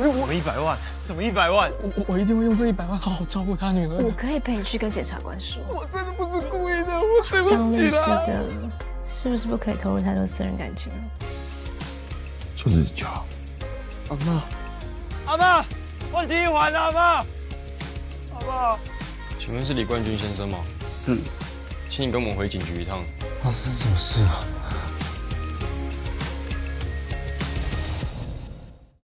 怎么100万？怎么100万？我一定会用这100万好好照顾他女儿。我可以陪你去跟检察官说。我真的不是故意的，我对不当律师起啦。的，是不是不可以投入太多私人感情？做自己就好。阿妈，阿妈，问题还了，阿妈，阿妈。请问是李冠军先生吗？嗯。请你跟我们回警局一趟。发生什么事啊？